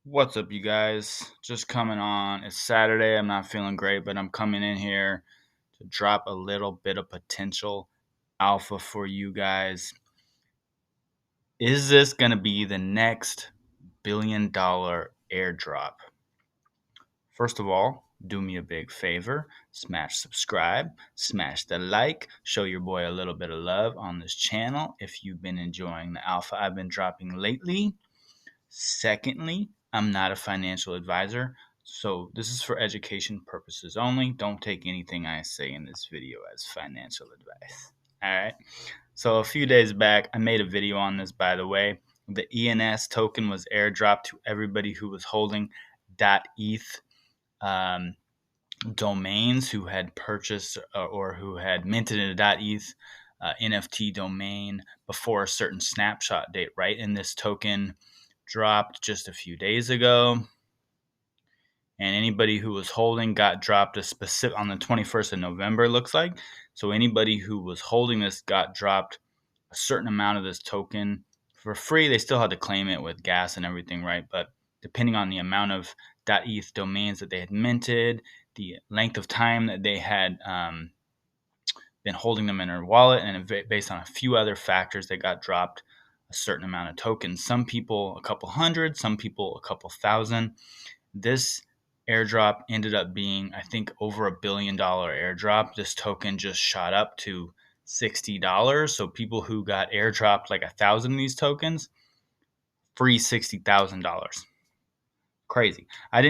What's up, you guys? Just coming on. It's Saturday. I'm not feeling great, but I'm coming in here to drop a little bit of potential alpha for you guys. Is this going to be the next $1 billion airdrop? First of all, do me a big favor, smash subscribe, smash the like, show your boy a little bit of love on this channel if you've been enjoying the alpha I've been dropping lately. Secondly, I'm not a financial advisor, so this is for education purposes only. Don't take anything I say in this video as financial advice. All right. So a few days back, I made a video on this, by the way. The ENS token was airdropped to everybody who was holding .eth um, domains, who had purchased or who had minted a .eth NFT domain before a certain snapshot date, right? And this token dropped just a few days ago, and anybody who was holding got dropped a specific on the 21st of November, looks like. So anybody who was holding this got dropped a certain amount of this token for free. They still had to claim it with gas and everything, right? But depending on the amount of .eth domains that they had minted, the length of time that they had been holding them in their wallet, and based on a few other factors, they got dropped a certain amount of tokens. Some people a couple hundred, some people a couple thousand. This airdrop ended up being, I think, over $1 billion airdrop. This token just shot up to $60. So people who got airdropped like 1,000 of these tokens, free $60,000. Crazy. I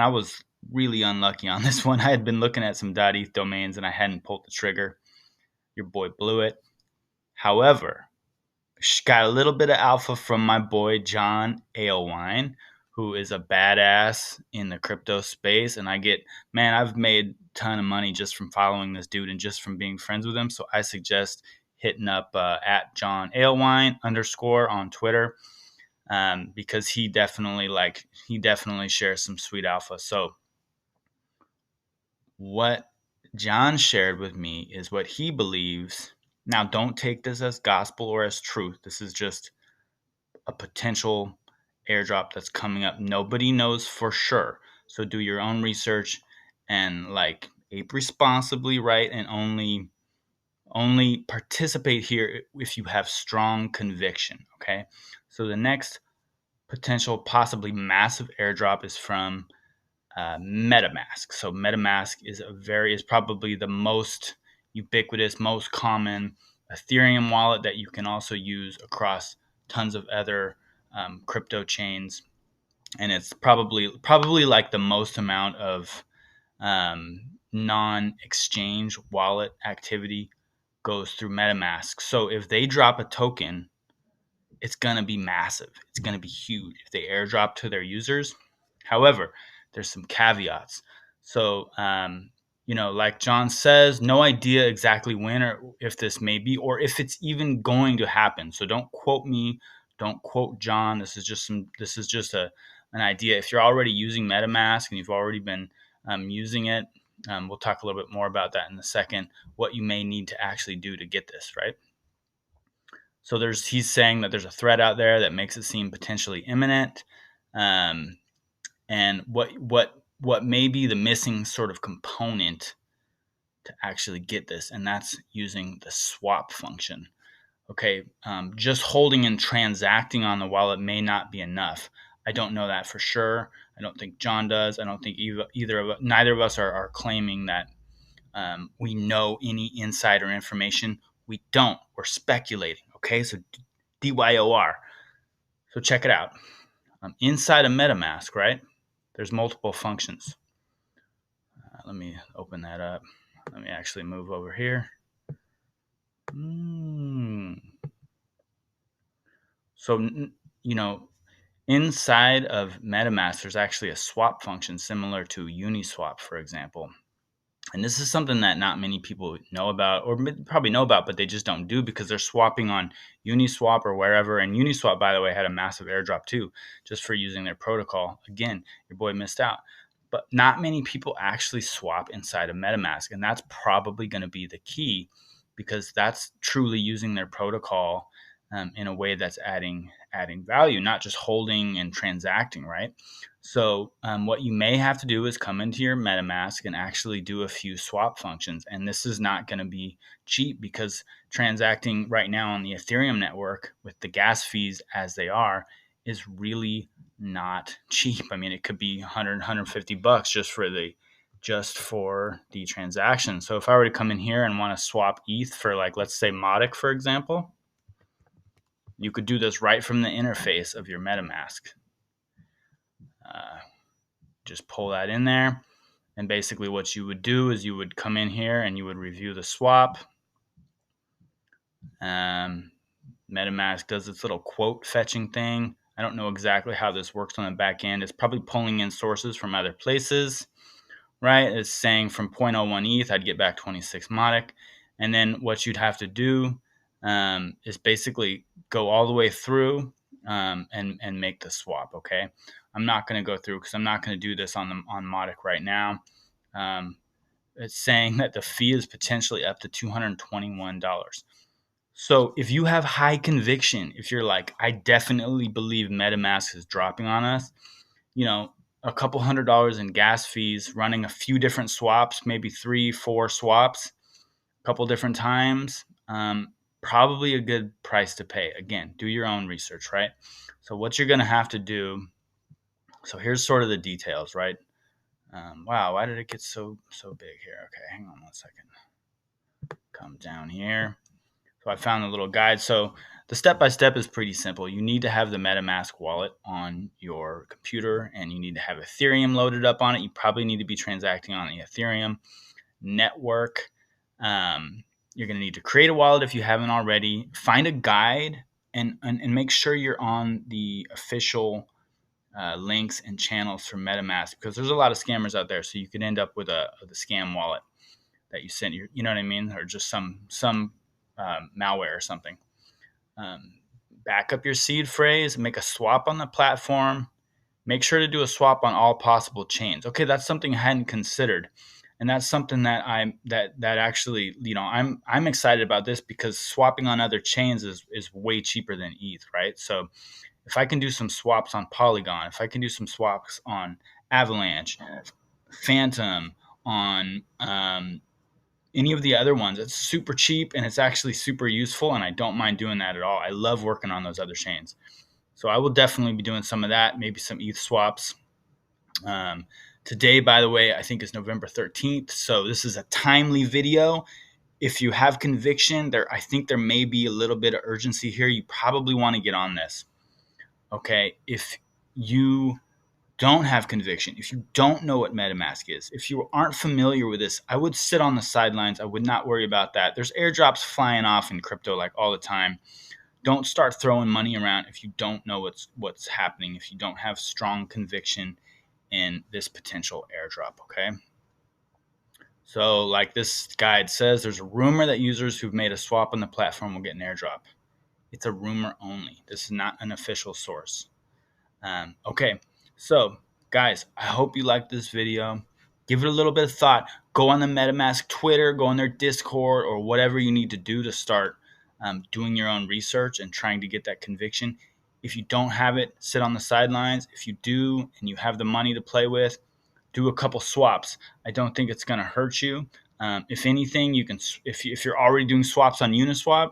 was really unlucky on this one. I had been looking at some .eth domains and I hadn't pulled the trigger. Your boy blew it. However, got a little bit of alpha from my boy John Alewine, who is a badass in the crypto space. And I've made a ton of money just from following this dude and just from being friends with him. So I suggest hitting up at John Alewine _ on Twitter, because he definitely shares some sweet alpha. So what John shared with me is what he believes. Now, don't take this as gospel or as truth. This is just a potential airdrop that's coming up. Nobody knows for sure. So do your own research and ape responsibly, right? And only participate here if you have strong conviction, okay? So the next potential possibly massive airdrop is from Metamask. So Metamask is probably the most ubiquitous, most common Ethereum wallet that you can also use across tons of other crypto chains, and it's probably like the most amount of non-exchange wallet activity goes through Metamask. So if they drop a token, it's gonna be massive. It's gonna be huge if they airdrop to their users. However, there's some caveats. So, like John says, no idea exactly when or if this may be, or if it's even going to happen. So don't quote me, don't quote John. This is just an idea. If you're already using MetaMask and you've already been using it, we'll talk a little bit more about that in a second. What you may need to actually do to get this right. So he's saying that there's a threat out there that makes it seem potentially imminent, and what may be the missing sort of component to actually get this, and that's using the swap function. Okay, just holding and transacting on the wallet may not be enough. I don't know that for sure. I don't think John does. I don't think neither of us are claiming that we know any insider information. We don't. We're speculating. Okay, so DYOR. So check it out. Inside of MetaMask, right? There's multiple functions. Let me open that up. Let me actually move over here. So, inside of MetaMask, there's actually a swap function similar to Uniswap, for example. And this is something that not many people know about, or probably know about, but they just don't do because they're swapping on Uniswap or wherever. And Uniswap, by the way, had a massive airdrop too, just for using their protocol. Again, your boy missed out. But not many people actually swap inside of MetaMask. And that's probably going to be the key, because that's truly using their protocol in a way that's adding value, not just holding and transacting, right? So what you may have to do is come into your MetaMask and actually do a few swap functions. And this is not going to be cheap, because transacting right now on the Ethereum network with the gas fees as they are is really not cheap. I mean, it could be 100, 150 bucks just for the transaction. So if I were to come in here and want to swap ETH for, like, let's say Modic, for example, you could do this right from the interface of your MetaMask. Just pull that in there. And basically what you would do is you would come in here and you would review the swap. MetaMask does its little quote fetching thing. I don't know exactly how this works on the back end. It's probably pulling in sources from other places, right? It's saying from 0.01 ETH, I'd get back 26 Modic. And then what you'd have to do is basically go all the way through and make the swap, okay? I'm not going to go through, because I'm not going to do this on Modic right now. It's saying that the fee is potentially up to $221. So if you have high conviction, if you're like, I definitely believe MetaMask is dropping on us, a couple $100 in gas fees, running a few different swaps, maybe 3-4 swaps, a couple different times, probably a good price to pay. Again, do your own research, right? So what you're going to have to do, so here's sort of the details, right? Wow, why did it get so big here? Okay, hang on 1 second. Come down here. So I found a little guide. So the step-by-step is pretty simple. You need to have the MetaMask wallet on your computer, and you need to have Ethereum loaded up on it. You probably need to be transacting on the Ethereum network. You're going to need to create a wallet if you haven't already. Find a guide and make sure you're on the official links and channels for MetaMask, because there's a lot of scammers out there. So you could end up with the scam wallet that you send you know what I mean, or just some malware or something. Back up your seed phrase, make a swap on the platform. Make sure to do a swap on all possible chains. Okay, that's something I hadn't considered, and that's something that actually, I'm excited about this, because swapping on other chains is way cheaper than ETH, right? So if I can do some swaps on Polygon, if I can do some swaps on Avalanche, Phantom, on any of the other ones, it's super cheap and it's actually super useful, and I don't mind doing that at all. I love working on those other chains. So I will definitely be doing some of that, maybe some ETH swaps. Today, by the way, I think is November 13th. So this is a timely video. If you have conviction, I think there may be a little bit of urgency here. You probably want to get on this. Okay, if you don't have conviction, if you don't know what MetaMask is, if you aren't familiar with this, I would sit on the sidelines. I would not worry about that. There's airdrops flying off in crypto like all the time. Don't start throwing money around if you don't know what's happening, if you don't have strong conviction in this potential airdrop, okay? So like this guide says, there's a rumor that users who've made a swap on the platform will get an airdrop. It's a rumor only. This is not an official source. Okay, so guys, I hope you liked this video. Give it a little bit of thought. Go on the MetaMask Twitter, go on their Discord, or whatever you need to do to start doing your own research and trying to get that conviction. If you don't have it, sit on the sidelines. If you do and you have the money to play with, do a couple swaps. I don't think it's going to hurt you. If anything, you can. If you're already doing swaps on Uniswap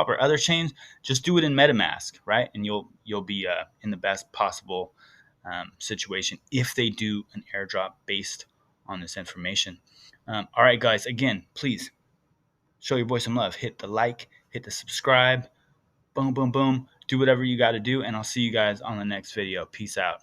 or other chains, just do it in MetaMask, right? And you'll be in the best possible situation if they do an airdrop based on this information. All right, guys. Again, please show your boy some love. Hit the like, hit the subscribe. Boom, boom, boom. Do whatever you got to do, and I'll see you guys on the next video. Peace out.